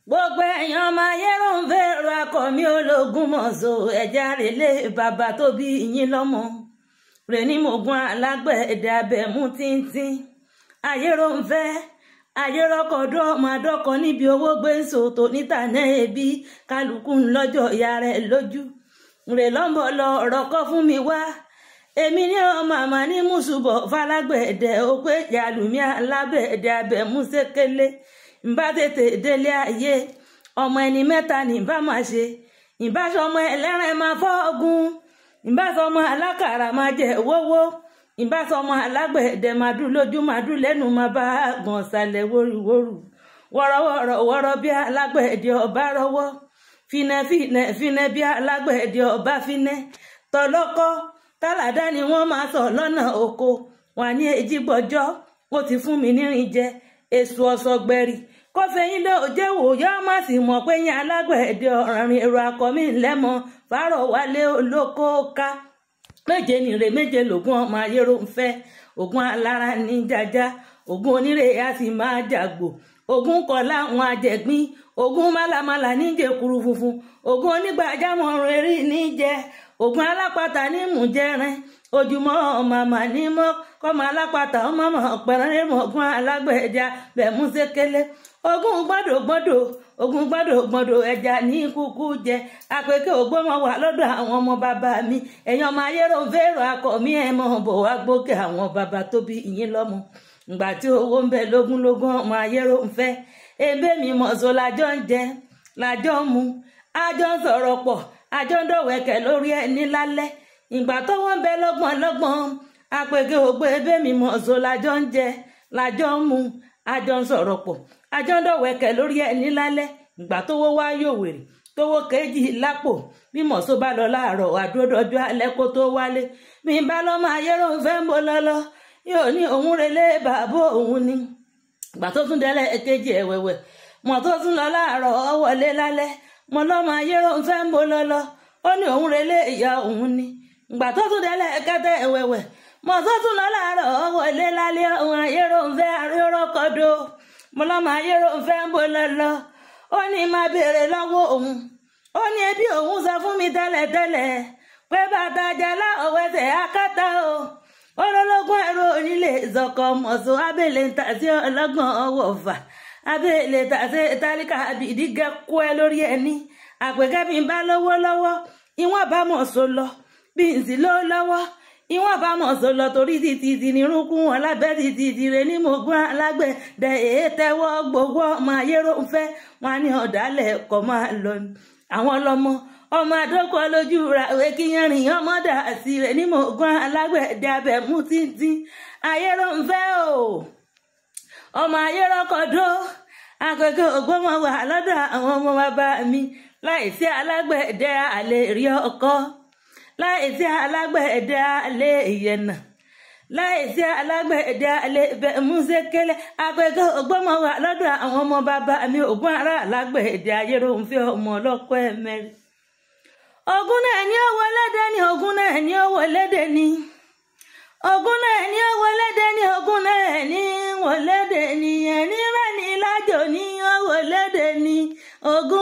gbogbo èèyàn máa yẹ́rọ ń fẹ́rọ akọ̀mí ológun mọ̀ọ́sọ ẹ̀já relé bàbá tó bí yín lọ́mọ rẹ̀ní mọ̀gún alágbẹ̀dẹ abẹ̀mú tíntín ayẹ́rọ ń fẹ́ ayẹ́rọ́kọ̀dọ́ ọmọ adọ́kọ níbi owó gbèsò tó níta náà ẹbí kálukú ńlọ́jọ́ ìyá rẹ̀ lójú rẹ̀ lọ́mọ lọ ọ̀rọ̀ kọ́ fún mi wá èmi ní ọmọ àmà ní mùsùbọ̀ falágbẹ̀dẹ ó pé yàlùmí alágbẹ̀dẹ abẹ̀mú sékélé ǹbá tètè délé ayé ọmọ ẹni mẹ́ta ní bá máa ṣe ìbá sọmọ ẹlẹ́rìn máa fọ́ọ̀gùn ìbá sọmọ alákàrà máa jẹ wọ́wọ́ ìbá sọmọ alágbẹ̀dẹ máa dún lójú máa dún lẹ́nu máa bá gbọ̀n ṣàlẹ̀ wóríwórù wọ́rọ́wọ́rọ́ bí alágbẹ̀dẹ ọba rọwọ́ fínẹ́ bí alágbẹ̀dẹ ọba fínẹ́ tọlọ́kọ́ tálàdá ni wọ́n máa sọ lọ́nà oko wà ní èjìgbọ́jọ́ ó ti fún mi nírin jẹ èso ọ̀sọ̀gbẹ̀rì kọfẹ̀yìn lé òjé wò yá má sì mọ̀ pé yín alágbẹ̀dẹ ọ̀rìn èrò akọ̀mí ńlẹ́mọ fárọ̀ wálé olóko ká méje nìre méje lògùn ọmọ ayérò ń fẹ́ ògùn alára ní jájá ògùn onírè á sì máa jàgbò ògùn kọlá àwọn àjẹgbín ògùn málámálà níjẹ kuru funfun ògùn onígbàjámọ̀ rẹ̀rí níjẹ ògùn alápàtà ní mùjẹrin ojúmọ́ màmá ní mọ́ kọ́mọ alápàtà ọmọ pẹ̀rẹ́ mọ̀gún alágbẹ̀ẹ́jà bẹ̀mú sékélé ogún gbọ́dọ̀ ẹja ní kúkú jẹ àpèké ògbómọ wà lọ́dọ̀ àwọn ọmọ bàbá mi ẹ̀yàn ọmọ ayérò ń fẹ́rọ akọ̀mí ẹ̀ mọ̀ bò wá gbókè àwọn bàbá tó bí ìyín lọ́mọ ìgbà tí owó ń bẹ lógúnlógún ọmọ ayérò ń fẹ́ ebé mi mọ̀ọ́sọ lájọ́ ń jẹ lájọ́ ń mu àjọ ń sọ̀rọ̀ pọ̀ àjọ ń dọ̀wẹ́kẹ̀ lórí ẹni lálẹ́ ìgbà tó wọ́n bẹ lọ́gbọ̀n àpèké ògbó ebé mi mọ̀ọ́sọ lájọ́ ń jẹ lájọ́ ń mu àjọ ń sọ̀rọ̀ pọ̀ àjọ ń dọ̀wẹ́kẹ̀ lórí ẹni lálẹ́ ìgbà tówó wá yòwèrè tówó kejì lápò bí mọ̀ọ́sọ bá lọ láàárọ̀ àdúródọ́jọ́ alẹ́ kó tó wálé mi bá lọ́mọ ayérò ń fẹ́ ń bọ́ lọ́lọ́ yóò ní òun relé bàbá òun ni ìgbà tó tún délẹ̀ kejì ẹ̀wẹ̀wẹ̀ mọ̀ tó tún lọ láàárọ̀ wọlé lálẹ́ mọ̀ lọ́mọ ayérò ń fẹ́ ń bọ́ lọ́lọ́ ó ní òun relé ìyá òun ni ìgbà tó tún délẹ̀ kẹtẹ ẹ̀wẹ̀wẹ̀ mọ̀ tó tún lọ láàárọ̀ wọlé lálẹ́ òun ayérò ń fẹ́ àríọ́rọ́kọ́dọ̀ mọ̀ lọ́mọ ayérò ń fẹ́ ń bọ́ lọ́lọ́ ó ní máa béèrè lọ́wọ́ òun ó ní ẹbí òun sọ fún mi tẹ́lẹ̀tẹ́lẹ̀ pé bàtà jàlá ọ̀wẹ́sẹ̀ akátá o olólógún ẹ̀rọ onílé ìzọkọ mọ̀sọ́ abẹ́lẹ̀ ń tà sí ọlọ́gbọ̀n ọwọ́ fà abẹ́lẹ̀ tà sí tálíkà àbìdí gẹ́kú ẹ lórí ẹni àpèkẹ́ bí n bá lówó lọ́wọ́ ìwọ̀n bá mọ̀sọ́ lọ bí n sì lówó lọ́wọ́ ìwọ̀n bá mọ̀sọ́ lọ torí títí nírúnkún wọn lábẹ́ títí rẹ ní mọ̀gún alágbẹ̀dẹ èé tẹ́wọ́ gbogbo ọmọ ayérò ń fẹ́ wọn ní ọ̀dàlẹ̀ ẹ̀kọ́ máa lọ ni àwọn ọlọ́mọ ọmọ àdókò lójú ràwé kíyanrìn ọmọ dà sí rẹ ní mọ̀gún alágbẹ̀dẹ abẹ̀mú títí ayérò ń fẹ́ o ọmọ ayérò kọ̀dọ̀ àkókò ògbómọ wà lọ́dọ̀ àwọn ọmọ bàbá mi láìsí alágbẹ̀dẹ àlè rí ọkọ láìsí alágbẹ̀dẹ àlè ìyẹnà láìsí alágbẹ̀dẹ àlè bẹ̀mú sékélé àkókò ògbómọ wà lọ́dọ̀ àwọn ọmọ bàbá mi ògún ará alágbẹ̀dẹ ayérò ń fẹ́ ọmọ ọlọ́kọ ẹ̀mẹ́rin ogun náà ní owó lédè ní ogun náà ní owó lédè ní ogun náà ní owó lédè ní ogun náà ní owó lédè ní ẹni rẹ ní lájò ní owó lédè ní ogun